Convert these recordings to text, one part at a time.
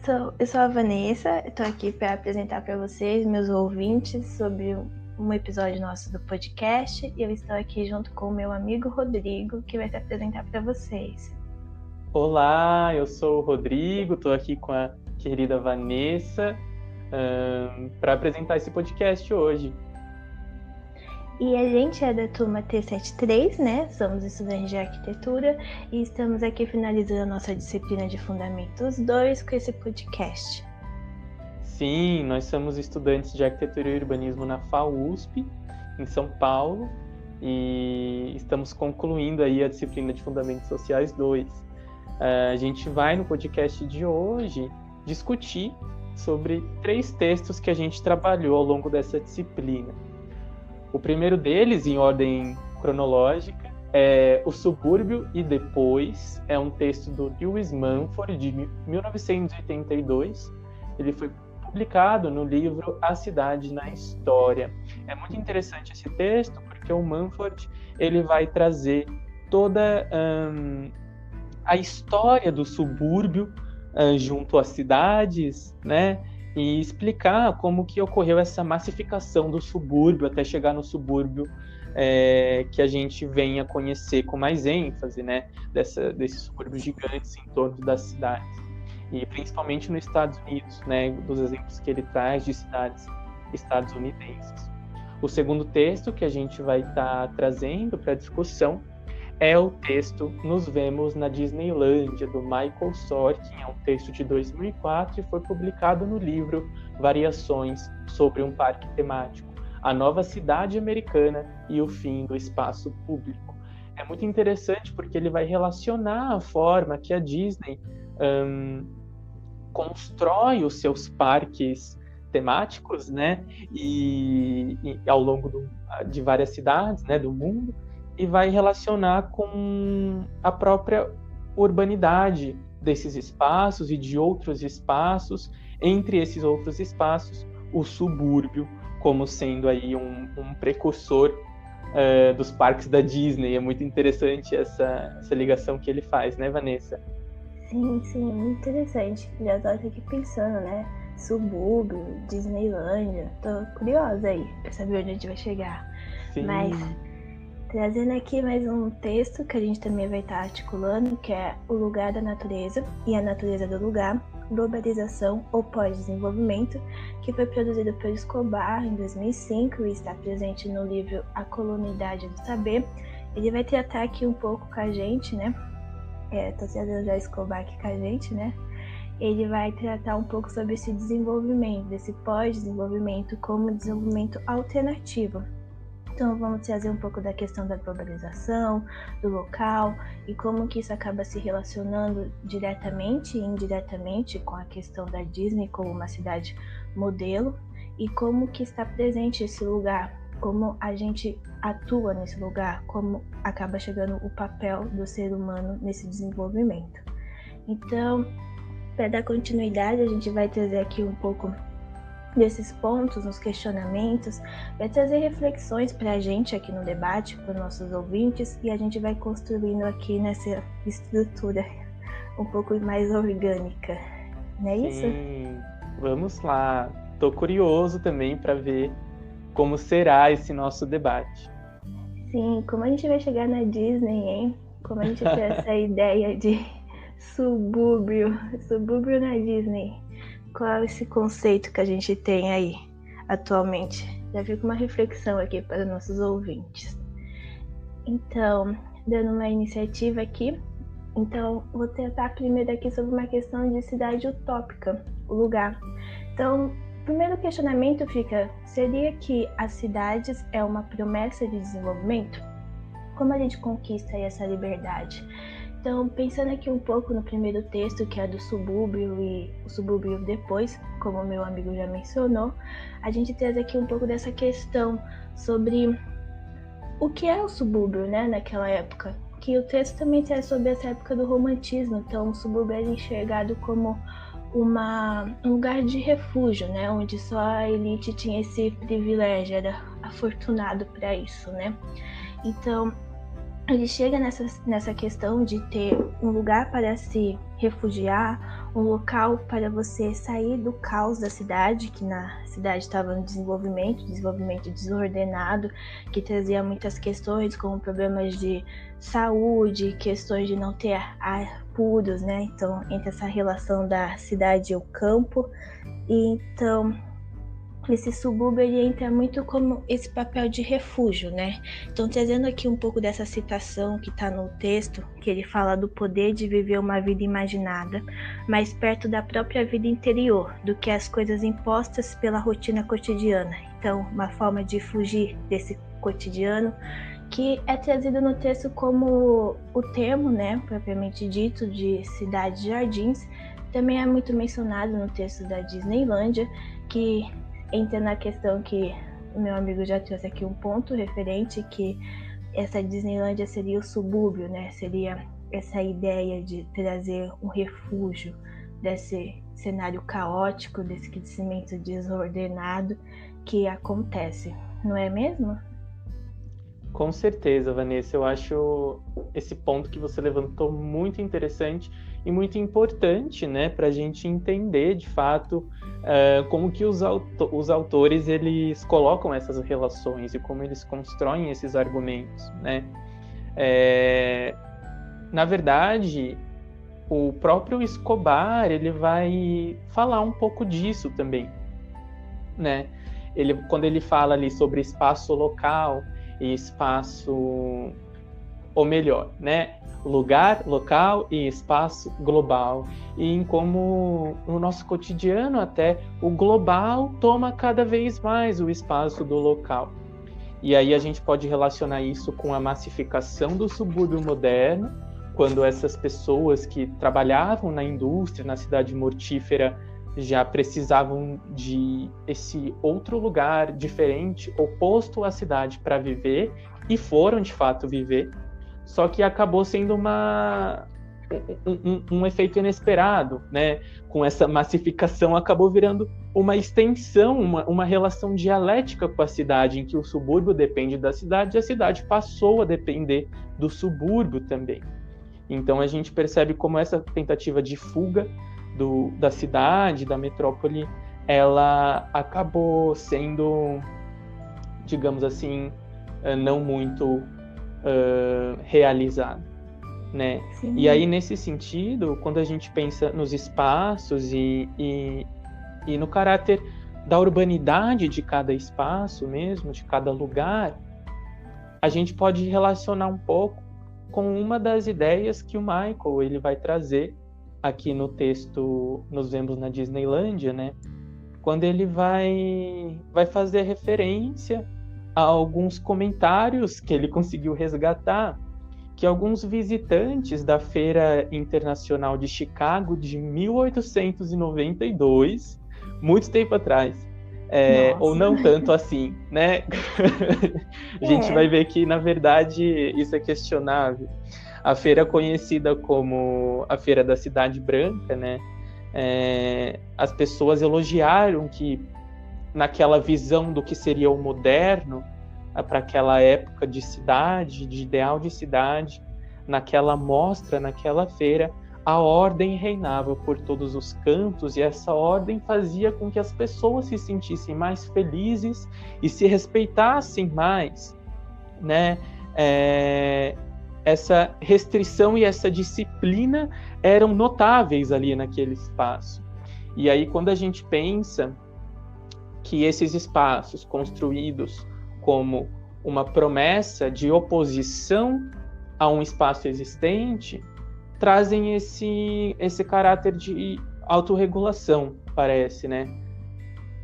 Eu sou a Vanessa, estou aqui para apresentar para vocês, meus ouvintes, sobre um episódio nosso do podcast. E eu estou aqui junto com o meu amigo Rodrigo, que vai se apresentar para vocês. Olá, eu sou o Rodrigo, estou aqui com a querida Vanessa para apresentar esse podcast hoje. E a gente é da turma T73, né? Somos estudantes de arquitetura e estamos aqui finalizando a nossa disciplina de Fundamentos 2 com esse podcast. Sim, nós somos estudantes de arquitetura e urbanismo na FAUSP, em São Paulo, e estamos concluindo aí a disciplina de Fundamentos Sociais 2. A gente vai no podcast de hoje discutir sobre 3 textos que a gente trabalhou ao longo dessa disciplina. O primeiro deles, em ordem cronológica, é O Subúrbio e Depois. É um texto do Lewis Mumford, de 1982. Ele foi publicado no livro A Cidade na História. É muito interessante esse texto, porque o Mumford ele vai trazer toda a história do subúrbio junto às cidades, né? E explicar como que ocorreu essa massificação do subúrbio até chegar no subúrbio que a gente vem a conhecer com mais ênfase, né? Desses subúrbios gigantes em torno das cidades. E principalmente nos Estados Unidos, né? Dos exemplos que ele traz de cidades estadunidenses. O segundo texto que a gente vai estar trazendo para discussão é o texto Nos Vemos na Disneylândia, do Michael Sorkin. É um texto de 2004 e foi publicado no livro Variações sobre um Parque Temático, a Nova Cidade Americana e o Fim do Espaço Público. É muito interessante porque ele vai relacionar a forma que a Disney constrói os seus parques temáticos, né? E ao longo de várias cidades, né, do mundo, e vai relacionar com a própria urbanidade desses espaços e de outros espaços, entre esses outros espaços, o subúrbio, como sendo aí um precursor dos parques da Disney. É muito interessante essa ligação que ele faz, né, Vanessa? Sim, muito interessante. Já tô aqui pensando, né? Subúrbio, Disneylândia. Tô curiosa aí pra saber onde a gente vai chegar. Sim. Mas trazendo aqui mais um texto que a gente também vai estar articulando, que é O Lugar da Natureza e a Natureza do Lugar, Globalização ou Pós-Desenvolvimento, que foi produzido por Escobar em 2005 e está presente no livro A Colonialidade do Saber. Ele vai tratar aqui um pouco com a gente, né? Tô trazendo já Escobar aqui com a gente, né? Ele vai tratar um pouco sobre esse desenvolvimento, desse pós-desenvolvimento como desenvolvimento alternativo. Então vamos trazer um pouco da questão da globalização, do local e como que isso acaba se relacionando diretamente e indiretamente com a questão da Disney como uma cidade modelo e como que está presente esse lugar, como a gente atua nesse lugar, como acaba chegando o papel do ser humano nesse desenvolvimento. Então, para dar continuidade, a gente vai trazer aqui um pouco desses pontos, nos questionamentos, vai trazer reflexões para a gente aqui no debate, para os nossos ouvintes, e a gente vai construindo aqui nessa estrutura um pouco mais orgânica, não é isso? Sim, vamos lá. Estou curioso também para ver como será esse nosso debate. Sim, como a gente vai chegar na Disney, hein? Como a gente tem essa ideia de subúrbio na Disney. Qual é esse conceito que a gente tem aí atualmente? Já fica uma reflexão aqui para os nossos ouvintes. Então, dando uma iniciativa aqui, então vou tratar primeiro aqui sobre uma questão de cidade utópica, o lugar. Então, o primeiro questionamento fica, seria que as cidades é uma promessa de desenvolvimento? Como a gente conquista aí essa liberdade? Então, pensando aqui um pouco no primeiro texto, que é do subúrbio e o subúrbio depois, como o meu amigo já mencionou, a gente traz aqui um pouco dessa questão sobre o que é o subúrbio, né, naquela época. Que o texto também traz sobre essa época do romantismo, então o subúrbio é enxergado como um lugar de refúgio, né, onde só a elite tinha esse privilégio, era afortunado para isso, né. Então, ele chega nessa questão de ter um lugar para se refugiar, um local para você sair do caos da cidade, que na cidade estava em desenvolvimento desordenado, que trazia muitas questões como problemas de saúde, questões de não ter ar puros, né? Então, entre essa relação da cidade e o campo. E então, esse subúrbio ele entra muito como esse papel de refúgio, né? Então, trazendo aqui um pouco dessa citação que está no texto, que ele fala do poder de viver uma vida imaginada, mais perto da própria vida interior, do que as coisas impostas pela rotina cotidiana. Então, uma forma de fugir desse cotidiano, que é trazido no texto como o termo, né, propriamente dito, de cidades jardins, também é muito mencionado no texto da Disneylândia, que entra na questão que o meu amigo já trouxe aqui um ponto referente, que essa Disneylândia seria o subúrbio, né? Seria essa ideia de trazer um refúgio desse cenário caótico, desse crescimento desordenado que acontece, não é mesmo? Com certeza, Vanessa, eu acho esse ponto que você levantou muito interessante e muito importante, né, para a gente entender, de fato, como que os autores eles colocam essas relações e como eles constroem esses argumentos, né? Na verdade, o próprio Escobar ele vai falar um pouco disso também, né? Quando ele fala ali sobre espaço local e espaço, ou melhor, né? Lugar, local e espaço global. E em como no nosso cotidiano até o global toma cada vez mais o espaço do local. E aí a gente pode relacionar isso com a massificação do subúrbio moderno, quando essas pessoas que trabalhavam na indústria, na cidade mortífera, já precisavam de esse outro lugar diferente, oposto à cidade para viver, e foram de fato viver, só que acabou sendo um efeito inesperado, né? Com essa massificação acabou virando uma extensão, uma relação dialética com a cidade, em que o subúrbio depende da cidade e a cidade passou a depender do subúrbio também. Então a gente percebe como essa tentativa de fuga da cidade, da metrópole, ela acabou sendo, digamos assim, não muito realizada, né? Sim. E aí, nesse sentido, quando a gente pensa nos espaços e no caráter da urbanidade de cada espaço mesmo, de cada lugar, a gente pode relacionar um pouco com uma das ideias que o Michael ele vai trazer aqui no texto Nos Vemos na Disneylândia, né? Quando ele vai fazer referência a alguns comentários que ele conseguiu resgatar, que alguns visitantes da Feira Internacional de Chicago de 1892, muito tempo atrás, ou não tanto assim, né? A gente vai ver que, na verdade, isso é questionável. A feira conhecida como a Feira da Cidade Branca, né? As pessoas elogiaram que, naquela visão do que seria o moderno, para aquela época de cidade, de ideal de cidade, naquela mostra, naquela feira, a ordem reinava por todos os cantos, e essa ordem fazia com que as pessoas se sentissem mais felizes e se respeitassem mais, né? Essa restrição e essa disciplina eram notáveis ali naquele espaço. E aí, quando a gente pensa que esses espaços construídos como uma promessa de oposição a um espaço existente, trazem esse caráter de autorregulação, parece, né?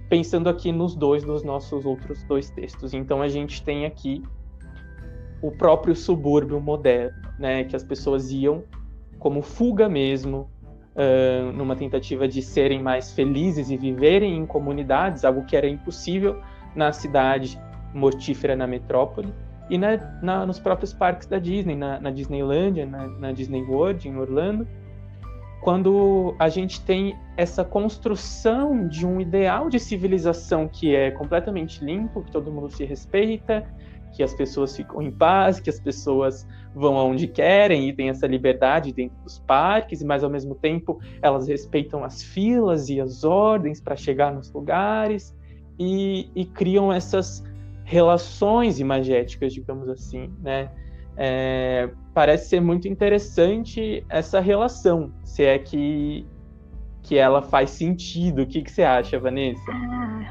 Pensando aqui nos dos nossos outros dois textos. Então, a gente tem aqui o próprio subúrbio moderno, né? Que as pessoas iam como fuga mesmo, numa tentativa de serem mais felizes e viverem em comunidades, algo que era impossível na cidade mortífera, na metrópole, e nos próprios parques da Disney, na Disneylândia, na Disney World, em Orlando, quando a gente tem essa construção de um ideal de civilização que é completamente limpo, que todo mundo se respeita, que as pessoas ficam em paz, que as pessoas vão aonde querem e têm essa liberdade dentro dos parques, mas ao mesmo tempo elas respeitam as filas e as ordens para chegar nos lugares e criam essas relações imagéticas, digamos assim, né? Parece ser muito interessante essa relação, se é que ela faz sentido. O que você acha, Vanessa?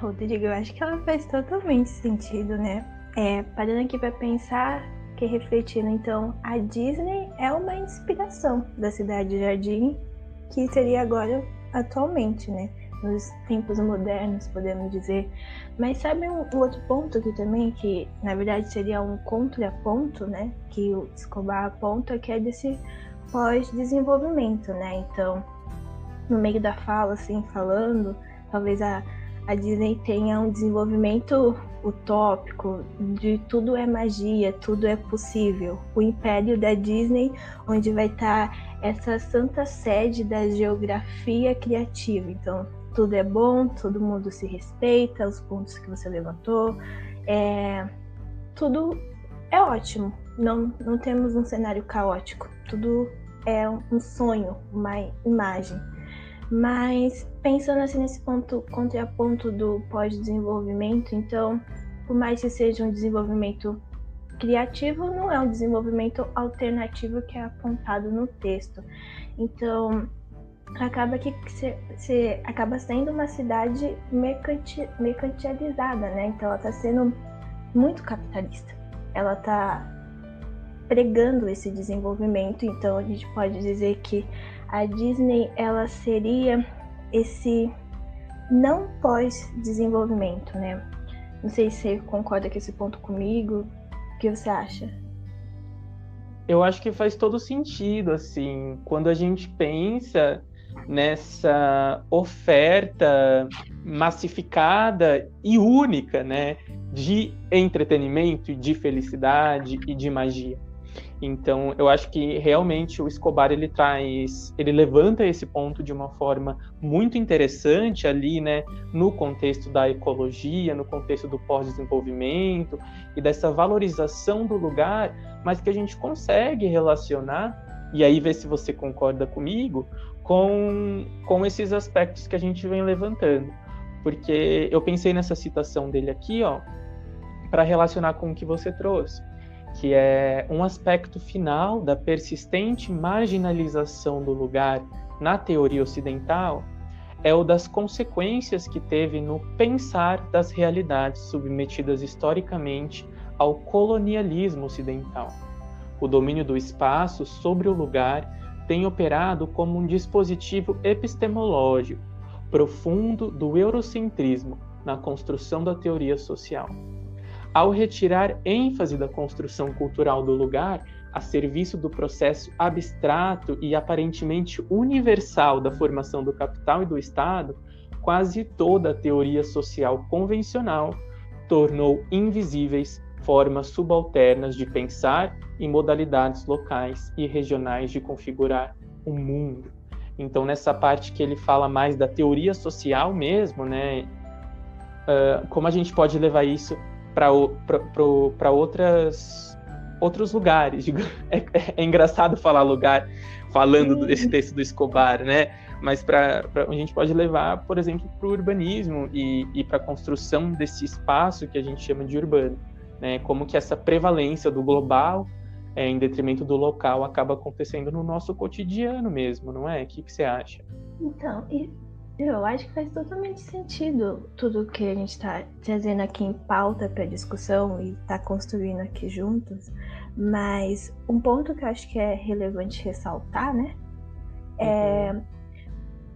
Rodrigo, eu acho que ela faz totalmente sentido, né? Parando aqui para pensar, que refletindo, então, a Disney é uma inspiração da Cidade Jardim, que seria agora atualmente, né? Nos tempos modernos, podemos dizer. Mas sabe um outro ponto aqui também, que na verdade seria um contraponto, né? Que o Escobar aponta, que é desse pós-desenvolvimento, né? Então, no meio da fala, assim, falando, talvez a Disney tenha um desenvolvimento utópico, de tudo é magia, tudo é possível. O império da Disney, onde vai estar essa santa sede da geografia criativa. Então, tudo é bom, todo mundo se respeita, os pontos que você levantou, tudo é ótimo. Não temos um cenário caótico, tudo é um sonho, uma imagem. Mas pensando assim nesse contraponto do pós-desenvolvimento, então, por mais que seja um desenvolvimento criativo, não é um desenvolvimento alternativo que é apontado no texto. Então, acaba que você acaba sendo uma cidade mercantilizada, né? Então, ela está sendo muito capitalista. Ela está pregando esse desenvolvimento. Então, a gente pode dizer que a Disney, ela seria esse não pós-desenvolvimento, né? Não sei se você concorda com esse ponto comigo. O que você acha? Eu acho que faz todo sentido, assim, quando a gente pensa nessa oferta massificada e única, né, de entretenimento e de felicidade e de magia. Então, eu acho que realmente o Escobar ele levanta esse ponto de uma forma muito interessante ali, né, no contexto da ecologia, no contexto do pós-desenvolvimento e dessa valorização do lugar, mas que a gente consegue relacionar, e aí ver se você concorda comigo, com esses aspectos que a gente vem levantando. Porque eu pensei nessa citação dele aqui, ó, para relacionar com o que você trouxe, que é um aspecto final da persistente marginalização do lugar na teoria ocidental, é o das consequências que teve no pensar das realidades submetidas historicamente ao colonialismo ocidental. O domínio do espaço sobre o lugar tem operado como um dispositivo epistemológico profundo do eurocentrismo na construção da teoria social. Ao retirar ênfase da construção cultural do lugar a serviço do processo abstrato e aparentemente universal da formação do capital e do Estado, quase toda a teoria social convencional tornou invisíveis formas subalternas de pensar e modalidades locais e regionais de configurar o mundo. Então, nessa parte que ele fala mais da teoria social mesmo, né, como a gente pode levar isso para outros lugares. É engraçado falar lugar falando desse texto do Escobar, né? Mas a gente pode levar, por exemplo, para o urbanismo e para a construção desse espaço que a gente chama de urbano, né? Como que essa prevalência do global em detrimento do local acaba acontecendo no nosso cotidiano mesmo, não é? O que você acha? Então, eu acho que faz totalmente sentido tudo que a gente está trazendo aqui em pauta para discussão e está construindo aqui juntos, mas um ponto que eu acho que é relevante ressaltar, né, é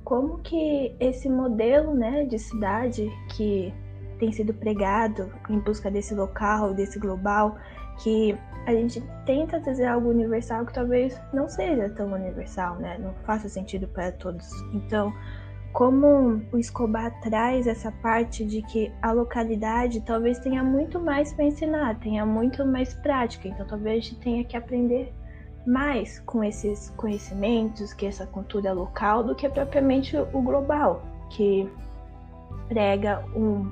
como que esse modelo, né, de cidade que tem sido pregado em busca desse local, desse global, que a gente tenta trazer algo universal que talvez não seja tão universal, né, não faça sentido para todos. Então, como o Escobar traz essa parte de que a localidade talvez tenha muito mais para ensinar, tenha muito mais prática, então talvez a gente tenha que aprender mais com esses conhecimentos, que essa cultura local, do que propriamente o global, que prega um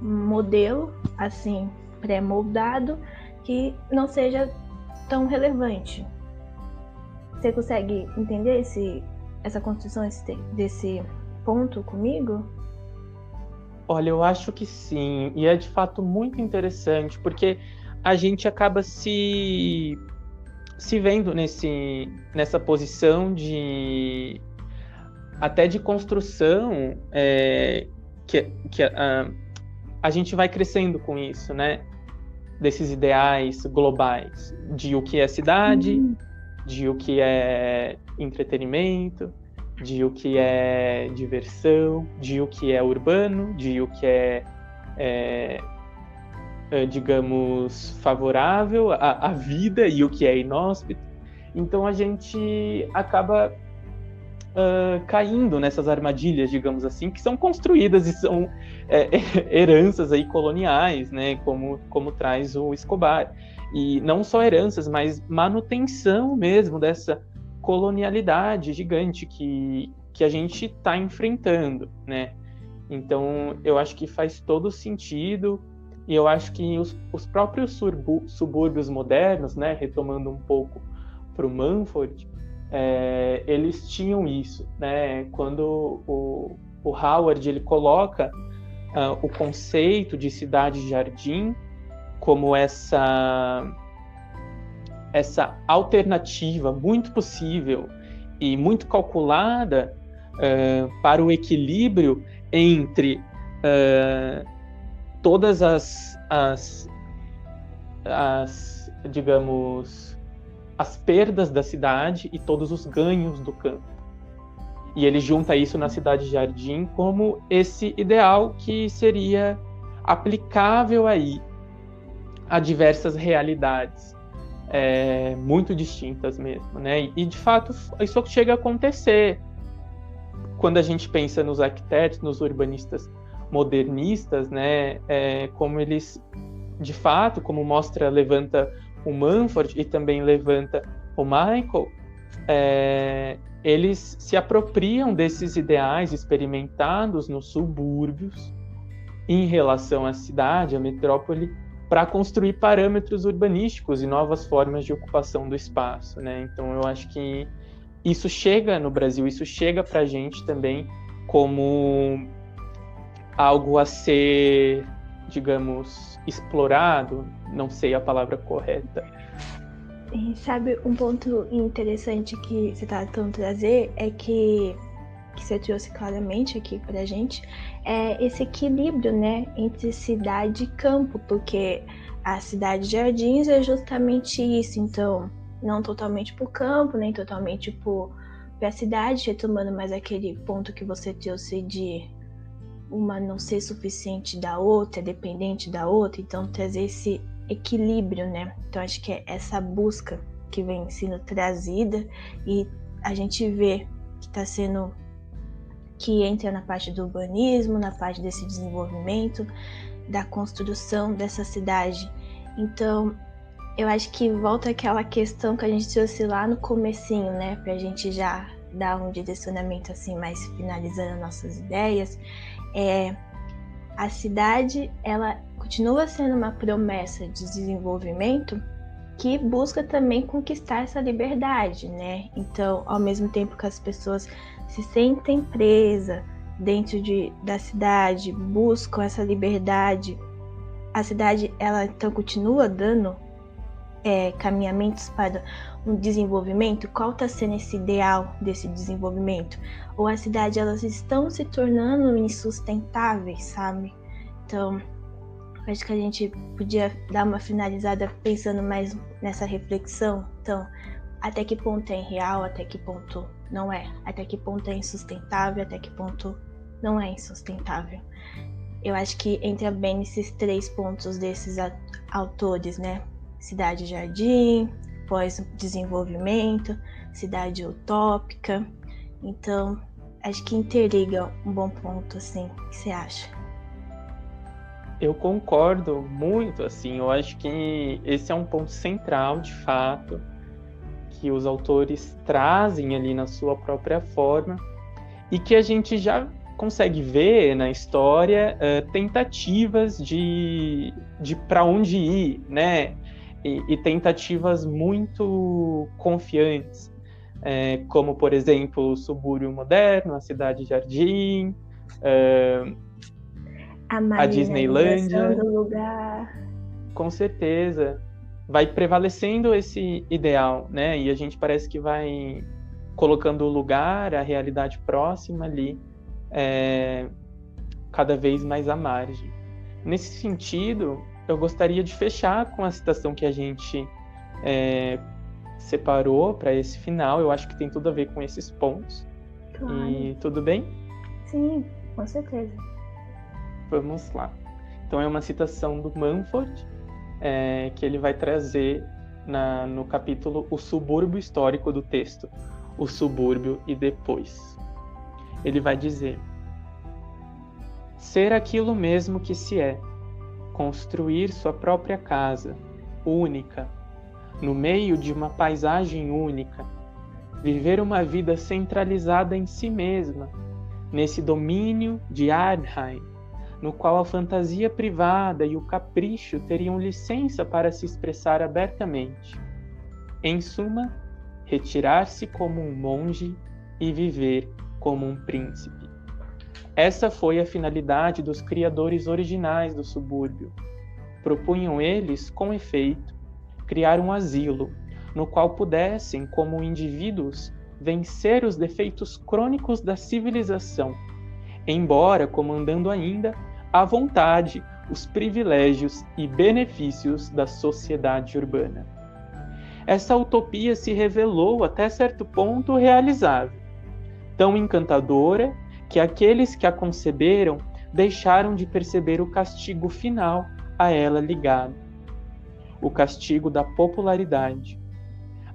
modelo assim pré-moldado, que não seja tão relevante. Você consegue entender essa construção desse ponto comigo? Olha, eu acho que sim, e é de fato muito interessante, porque a gente acaba se vendo nessa posição até de construção, que a gente vai crescendo com isso, né? Desses ideais globais, de o que é cidade, de o que é entretenimento, de o que é diversão, de o que é urbano, de o que digamos, favorável à vida e o que é inóspito. Então a gente acaba caindo nessas armadilhas, digamos assim, que são construídas e são heranças aí coloniais, né, como traz o Escobar. E não só heranças, mas manutenção mesmo dessa colonialidade gigante que a gente está enfrentando, né? Então, eu acho que faz todo sentido, e eu acho que os próprios subúrbios modernos, né, retomando um pouco para o Mumford, eles tinham isso, né? Quando o Howard ele coloca o conceito de cidade-jardim como essa alternativa muito possível e muito calculada para o equilíbrio entre todas digamos, as perdas da cidade e todos os ganhos do campo. E ele junta isso na cidade-jardim como esse ideal que seria aplicável aí a diversas realidades muito distintas mesmo, né? E de fato isso chega a acontecer quando a gente pensa nos arquitetos, nos urbanistas modernistas, né? Como eles, de fato, como levanta o Mumford e também levanta o Michael, eles se apropriam desses ideais experimentados nos subúrbios em relação à cidade, à metrópole, para construir parâmetros urbanísticos e novas formas de ocupação do espaço, né? Então, eu acho que isso chega no Brasil, isso chega para a gente também como algo a ser, digamos, explorado, não sei a palavra correta. E sabe, um ponto interessante que você está tentando trazer é que você trouxe claramente aqui pra gente, é esse equilíbrio, né, entre cidade e campo, porque a cidade de Jardins é justamente isso, então, não totalmente pro campo, nem totalmente pra cidade, retomando mais aquele ponto que você trouxe de uma não ser suficiente da outra, dependente da outra, então trazer esse equilíbrio, né, então acho que é essa busca que vem sendo trazida e a gente vê que está sendo que entra na parte do urbanismo, na parte desse desenvolvimento, da construção dessa cidade. Então, eu acho que volta àquela questão que a gente trouxe lá no comecinho, né? Pra gente já dar um direcionamento assim, mais finalizando nossas ideias. A cidade, ela continua sendo uma promessa de desenvolvimento que busca também conquistar essa liberdade, né? Então, ao mesmo tempo que as pessoas se sentem presas dentro da cidade, buscam essa liberdade, a cidade, ela então continua dando caminhamentos para um desenvolvimento. Qual está sendo esse ideal desse desenvolvimento? Ou a cidade, elas estão se tornando insustentáveis, sabe? Então, acho que a gente podia dar uma finalizada pensando mais nessa reflexão. Então, até que ponto é irreal, até que ponto não é? Até que ponto é insustentável, até que ponto não é insustentável? Eu acho que entra bem nesses 3 pontos desses autores, né? Cidade-jardim, pós-desenvolvimento, cidade utópica. Então, acho que interliga um bom ponto, assim. O que você acha? Eu concordo muito, assim, eu acho que esse é um ponto central, de fato, que os autores trazem ali na sua própria forma e que a gente já consegue ver na história tentativas de para onde ir, né? e tentativas muito confiantes, como, por exemplo, o subúrbio moderno, a cidade jardim, a Disneylândia. Do lugar. Com certeza. Vai prevalecendo esse ideal, né? E a gente parece que vai colocando o lugar, a realidade próxima ali, cada vez mais à margem. Nesse sentido, eu gostaria de fechar com a citação que a gente separou para esse final. Eu acho que tem tudo a ver com esses pontos. Claro. E tudo bem? Sim, com certeza. Vamos lá. Então é uma citação do Mumford, que ele vai trazer no capítulo O Subúrbio Histórico do texto, O Subúrbio e Depois. Ele vai dizer: ser aquilo mesmo que se é, construir sua própria casa, única, no meio de uma paisagem única, viver uma vida centralizada em si mesma, nesse domínio de Ardheim, no qual a fantasia privada e o capricho teriam licença para se expressar abertamente. Em suma, retirar-se como um monge e viver como um príncipe. Essa foi a finalidade dos criadores originais do subúrbio. Propunham eles, com efeito, criar um asilo, no qual pudessem, como indivíduos, vencer os defeitos crônicos da civilização, embora comandando ainda à vontade os privilégios e benefícios da sociedade urbana. Essa utopia se revelou até certo ponto realizável, tão encantadora que aqueles que a conceberam deixaram de perceber o castigo final a ela ligado, o castigo da popularidade,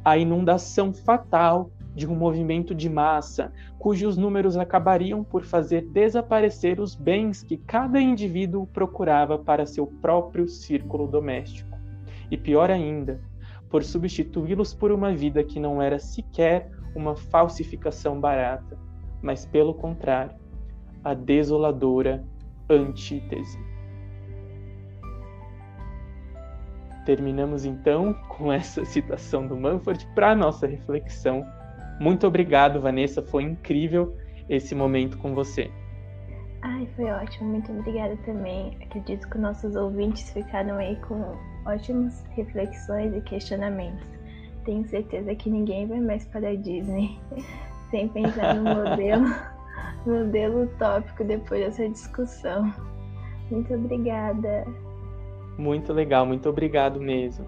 a inundação fatal de um movimento de massa, cujos números acabariam por fazer desaparecer os bens que cada indivíduo procurava para seu próprio círculo doméstico. E pior ainda, por substituí-los por uma vida que não era sequer uma falsificação barata, mas, pelo contrário, a desoladora antítese. Terminamos, então, com essa citação do Mumford para a nossa reflexão. Muito obrigado, Vanessa. Foi incrível esse momento com você. Ai, foi ótimo. Muito obrigada também. Acredito que nossos ouvintes ficaram aí com ótimas reflexões e questionamentos. Tenho certeza que ninguém vai mais para a Disney sem pensar no modelo utópico depois dessa discussão. Muito obrigada. Muito legal. Muito obrigado mesmo.